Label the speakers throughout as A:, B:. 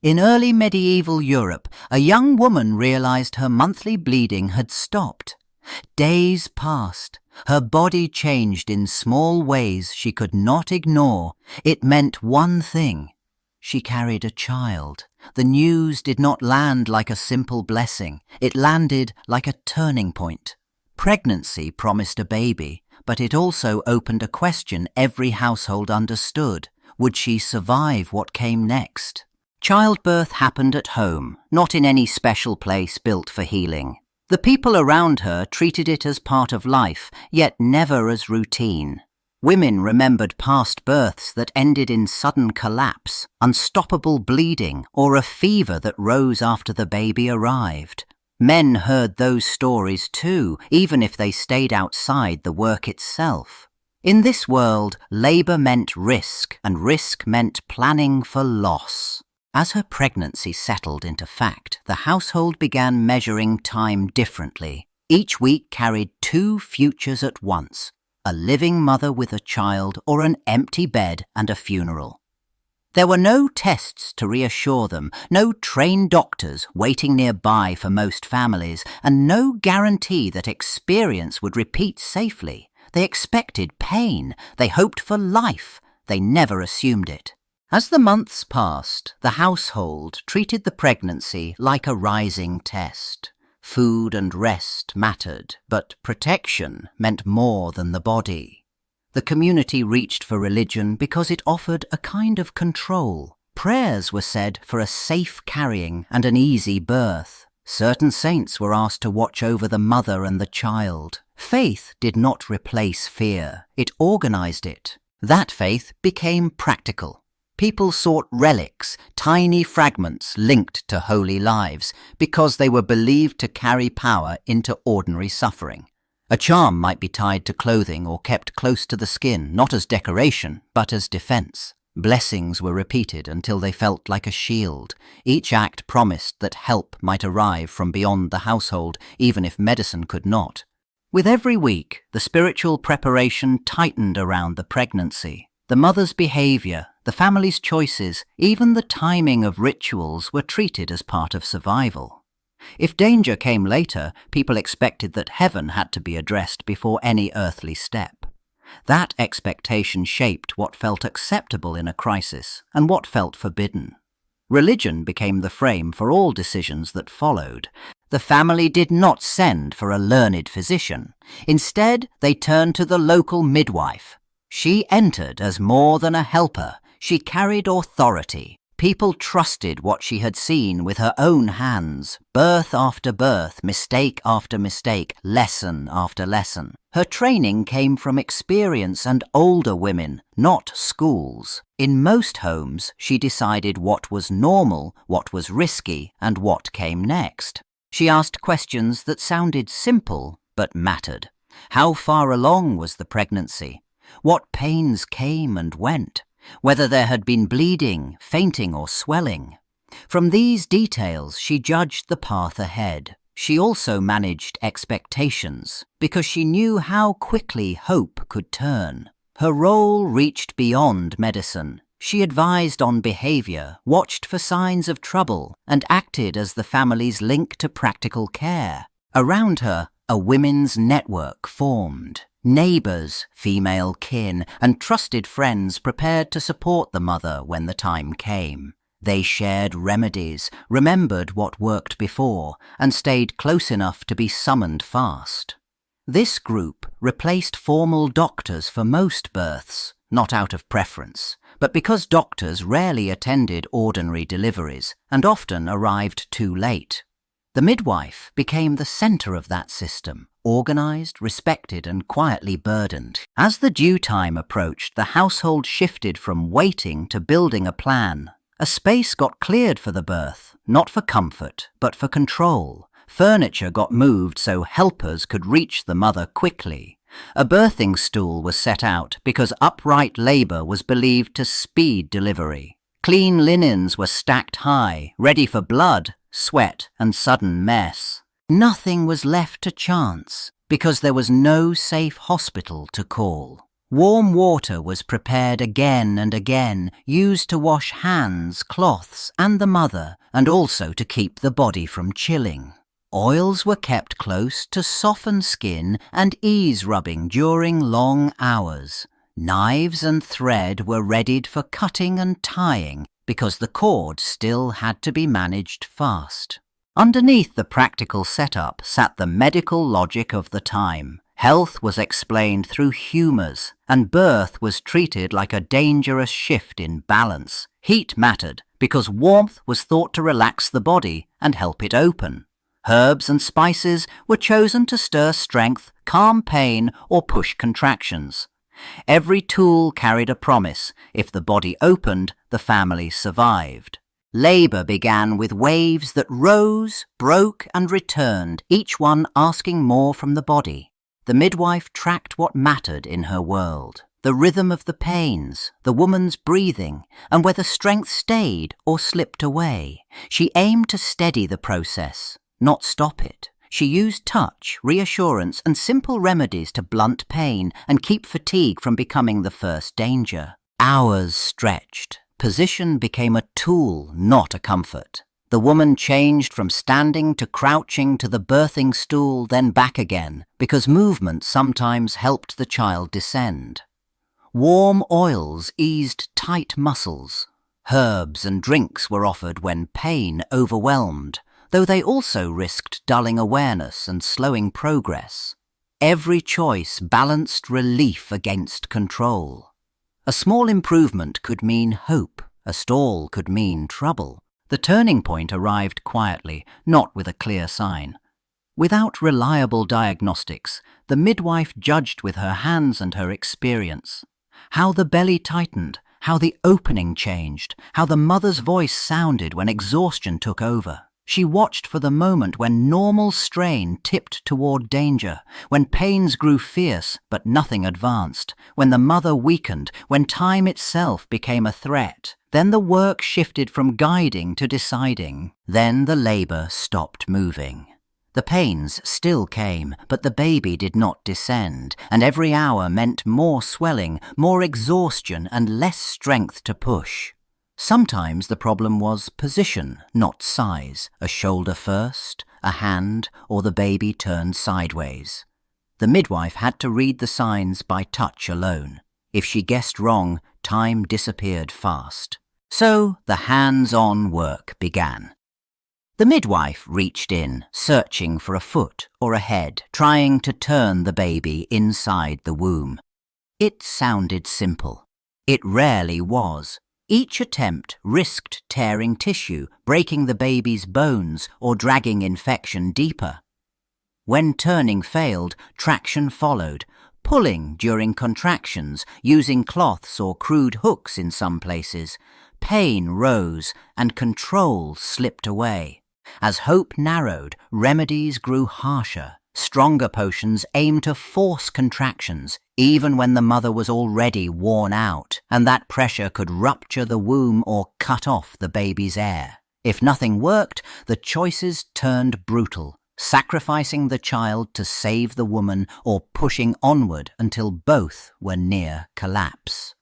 A: In early medieval Europe, a young woman realized her monthly bleeding had stopped. Days passed. Her body changed in small ways she could not ignore. It meant one thing. She carried a child. The news did not land like a simple blessing. It landed like a turning point. Pregnancy promised a baby, but it also opened a question every household understood. Would she survive what came next? Childbirth happened at home, not in any special place built for healing. The people around her treated it as part of life, yet never as routine. Women remembered past births that ended in sudden collapse, unstoppable bleeding, or a fever that rose after the baby arrived. Men heard those stories too, even if they stayed outside the work itself. In this world, labor meant risk, and risk meant planning for loss. As her pregnancy settled into fact, the household began measuring time differently. Each week carried two futures at once: a living mother with a child or an empty bed and a funeral. There were no tests to reassure them, no trained doctors waiting nearby for most families, and no guarantee that experience would repeat safely. They expected pain, they hoped for life, they never assumed it. As the months passed, the household treated the pregnancy like a rising test. Food and rest mattered, but protection meant more than the body. The community reached for religion because it offered a kind of control. Prayers were said for a safe carrying and an easy birth. Certain saints were asked to watch over the mother and the child. Faith did not replace fear, it organized it. That faith became practical. People sought relics, tiny fragments linked to holy lives, because they were believed to carry power into ordinary suffering. A charm might be tied to clothing or kept close to the skin, not as decoration, but as defense. Blessings were repeated until they felt like a shield. Each act promised that help might arrive from beyond the household, even if medicine could not. With every week, the spiritual preparation tightened around the pregnancy. The mother's behavior, the family's choices, even the timing of rituals were treated as part of survival. If danger came later, people expected that heaven had to be addressed before any earthly step. That expectation shaped what felt acceptable in a crisis and what felt forbidden. Religion became the frame for all decisions that followed. The family did not send for a learned physician. Instead, they turned to the local midwife. She entered as more than a helper. She carried authority. People trusted what she had seen with her own hands, birth after birth, mistake after mistake, lesson after lesson. Her training came from experience and older women, not schools. In most homes, she decided what was normal, what was risky, and what came next. She asked questions that sounded simple, but mattered. How far along was the pregnancy? What pains came and went? Whether there had been bleeding, fainting, or swelling. From these details, she judged the path ahead. She also managed expectations, because she knew how quickly hope could turn. Her role reached beyond medicine. She advised on behavior, watched for signs of trouble, and acted as the family's link to practical care. Around her, a women's network formed. Neighbors, female kin, and trusted friends prepared to support the mother when the time came. They shared remedies, remembered what worked before, and stayed close enough to be summoned fast. This group replaced formal doctors for most births, not out of preference, but because doctors rarely attended ordinary deliveries and often arrived too late. The midwife became the center of that system, organized, respected, and quietly burdened. As the due time approached, the household shifted from waiting to building a plan. A space got cleared for the birth, not for comfort, but for control. Furniture got moved so helpers could reach the mother quickly. A birthing stool was set out because upright labor was believed to speed delivery. Clean linens were stacked high, ready for blood, sweat, and sudden mess. Nothing was left to chance, because there was no safe hospital to call. Warm water was prepared again and again, used to wash hands, cloths, and the mother, and also to keep the body from chilling. Oils were kept close to soften skin and ease rubbing during long hours. Knives and thread were readied for cutting and tying because the cord still had to be managed fast. Underneath the practical setup sat the medical logic of the time. Health was explained through humours, and birth was treated like a dangerous shift in balance. Heat mattered because warmth was thought to relax the body and help it open. Herbs and spices were chosen to stir strength, calm pain, or push contractions. Every tool carried a promise. If the body opened, the family survived. Labour began with waves that rose, broke, and returned, each one asking more from the body. The midwife tracked what mattered in her world, the rhythm of the pains, the woman's breathing, and whether strength stayed or slipped away. She aimed to steady the process, not stop it. She used touch, reassurance, and simple remedies to blunt pain and keep fatigue from becoming the first danger. Hours stretched. Position became a tool, not a comfort. The woman changed from standing to crouching to the birthing stool, then back again, because movement sometimes helped the child descend. Warm oils eased tight muscles. Herbs and drinks were offered when pain overwhelmed, though they also risked dulling awareness and slowing progress. Every choice balanced relief against control. A small improvement could mean hope, a stall could mean trouble. The turning point arrived quietly, not with a clear sign. Without reliable diagnostics, the midwife judged with her hands and her experience. How the belly tightened, how the opening changed, how the mother's voice sounded when exhaustion took over. She watched for the moment when normal strain tipped toward danger, when pains grew fierce but nothing advanced, when the mother weakened, when time itself became a threat. Then the work shifted from guiding to deciding. Then the labour stopped moving. The pains still came, but the baby did not descend, and every hour meant more swelling, more exhaustion, and less strength to push. Sometimes the problem was position, not size. A shoulder first, a hand, or the baby turned sideways. The midwife had to read the signs by touch alone. If she guessed wrong, time disappeared fast. So the hands-on work began. The midwife reached in, searching for a foot or a head, trying to turn the baby inside the womb. It sounded simple. It rarely was. Each attempt risked tearing tissue, breaking the baby's bones, or dragging infection deeper. When turning failed, traction followed, pulling during contractions, using cloths or crude hooks in some places. Pain rose and control slipped away. As hope narrowed, remedies grew harsher. Stronger potions aimed to force contractions, even when the mother was already worn out, and that pressure could rupture the womb or cut off the baby's air. If nothing worked, the choices turned brutal, sacrificing the child to save the woman or pushing onward until both were near collapse.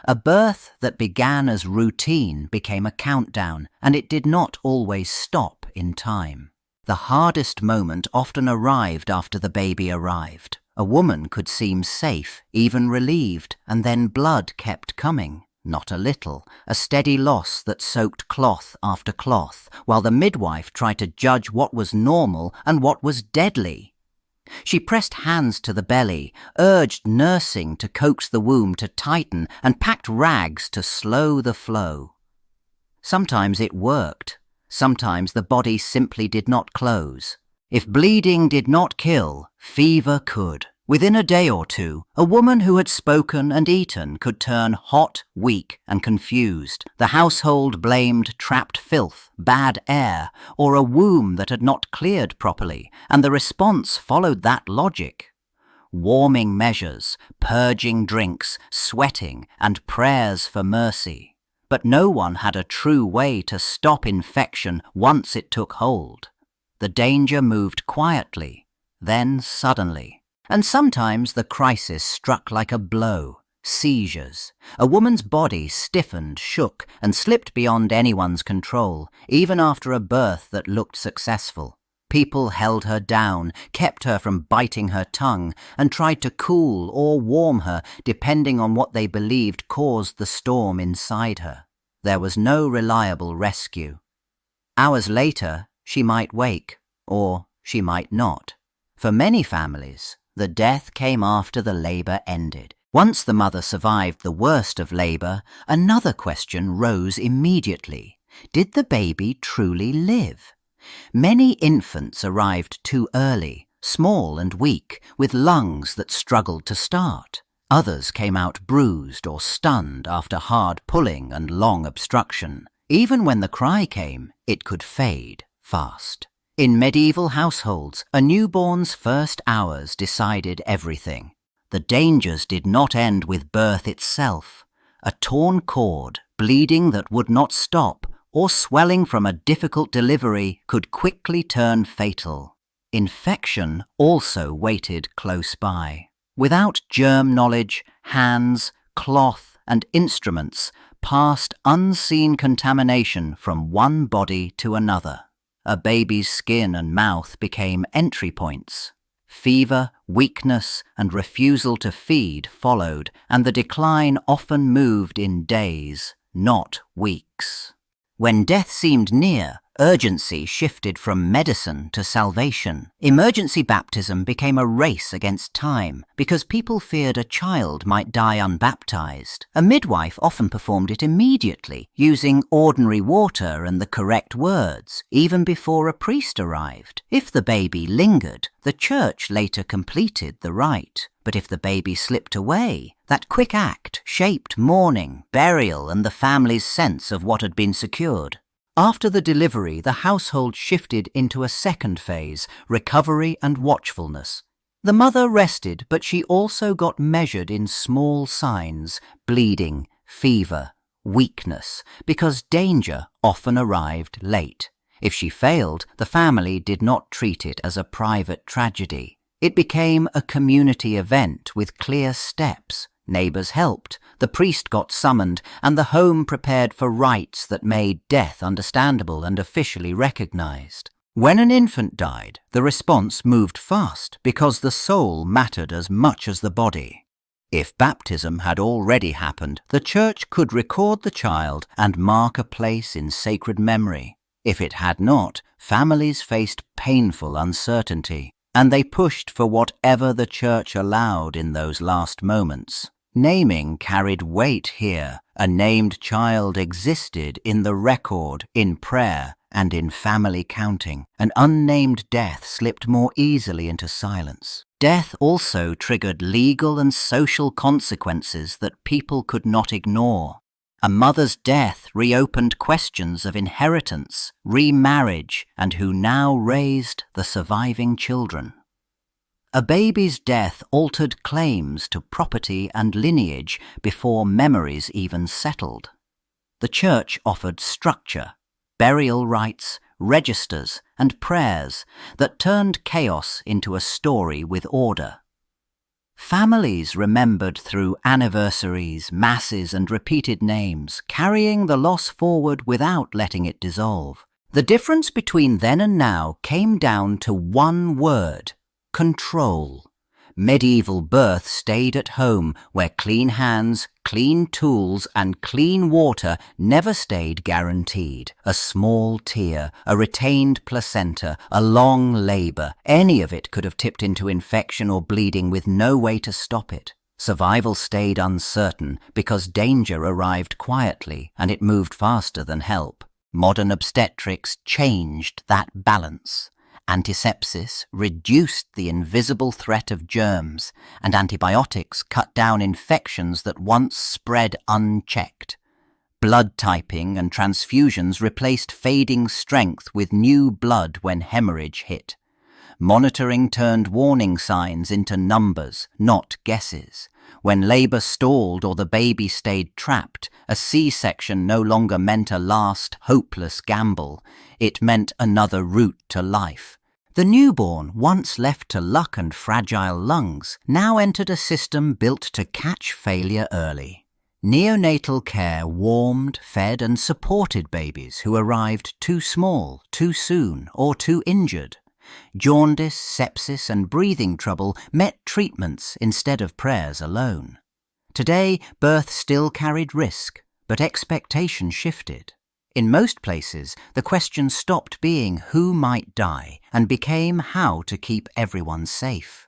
A: A birth that began as routine became a countdown, and it did not always stop in time. The hardest moment often arrived after the baby arrived. A woman could seem safe, even relieved, and then blood kept coming. Not a little, a steady loss that soaked cloth after cloth, while the midwife tried to judge what was normal and what was deadly. She pressed hands to the belly, urged nursing to coax the womb to tighten, and packed rags to slow the flow. Sometimes it worked. Sometimes the body simply did not close. If bleeding did not kill, fever could. Within a day or two, a woman who had spoken and eaten could turn hot, weak, and confused. The household blamed trapped filth, bad air, or a womb that had not cleared properly, and the response followed that logic. Warming measures, purging drinks, sweating, and prayers for mercy. But no one had a true way to stop infection once it took hold. The danger moved quietly, then suddenly. And sometimes the crisis struck like a blow. Seizures. A woman's body stiffened, shook, and slipped beyond anyone's control, even after a birth that looked successful. People held her down, kept her from biting her tongue, and tried to cool or warm her, depending on what they believed caused the storm inside her. There was no reliable rescue. Hours later, she might wake, or she might not. For many families, the death came after the labour ended. Once the mother survived the worst of labour, another question rose immediately. Did the baby truly live? Many infants arrived too early, small and weak, with lungs that struggled to start. Others came out bruised or stunned after hard pulling and long obstruction. Even when the cry came, it could fade fast. In medieval households, a newborn's first hours decided everything. The dangers did not end with birth itself. A torn cord, bleeding that would not stop, or swelling from a difficult delivery could quickly turn fatal. Infection also waited close by. Without germ knowledge, hands, cloth, and instruments passed unseen contamination from one body to another. A baby's skin and mouth became entry points. Fever, weakness, and refusal to feed followed, and the decline often moved in days, not weeks. When death seemed near, urgency shifted from medicine to salvation. Emergency baptism became a race against time because people feared a child might die unbaptized. A midwife often performed it immediately, using ordinary water and the correct words, even before a priest arrived. If the baby lingered, the church later completed the rite. But if the baby slipped away, that quick act shaped mourning, burial, and the family's sense of what had been secured. After the delivery, the household shifted into a second phase, recovery and watchfulness. The mother rested, but she also got measured in small signs, bleeding, fever, weakness, because danger often arrived late. If she failed, the family did not treat it as a private tragedy. It became a community event with clear steps. Neighbours helped, the priest got summoned, and the home prepared for rites that made death understandable and officially recognised. When an infant died, the response moved fast because the soul mattered as much as the body. If baptism had already happened, the church could record the child and mark a place in sacred memory. If it had not, families faced painful uncertainty, and they pushed for whatever the church allowed in those last moments. Naming carried weight here. A named child existed in the record, in prayer, and in family counting. An unnamed death slipped more easily into silence. Death also triggered legal and social consequences that people could not ignore. A mother's death reopened questions of inheritance, remarriage, and who now raised the surviving children. A baby's death altered claims to property and lineage before memories even settled. The church offered structure, burial rites, registers, and prayers that turned chaos into a story with order. Families remembered through anniversaries, masses, and repeated names, carrying the loss forward without letting it dissolve. The difference between then and now came down to one word: control. Medieval birth stayed at home, where clean hands, clean tools, and clean water never stayed guaranteed. A small tear, a retained placenta, a long labour, any of it could have tipped into infection or bleeding with no way to stop it. Survival stayed uncertain because danger arrived quietly and it moved faster than help. Modern obstetrics changed that balance. Antisepsis reduced the invisible threat of germs, and antibiotics cut down infections that once spread unchecked. Blood typing and transfusions replaced fading strength with new blood when hemorrhage hit. Monitoring turned warning signs into numbers, not guesses. When labour stalled or the baby stayed trapped, a C-section no longer meant a last, hopeless gamble. It meant another route to life. The newborn, once left to luck and fragile lungs, now entered a system built to catch failure early. Neonatal care warmed, fed and supported babies who arrived too small, too soon or too injured. Jaundice, sepsis and breathing trouble met treatments instead of prayers alone. Today, birth still carried risk, but expectation shifted. In most places, the question stopped being who might die and became how to keep everyone safe.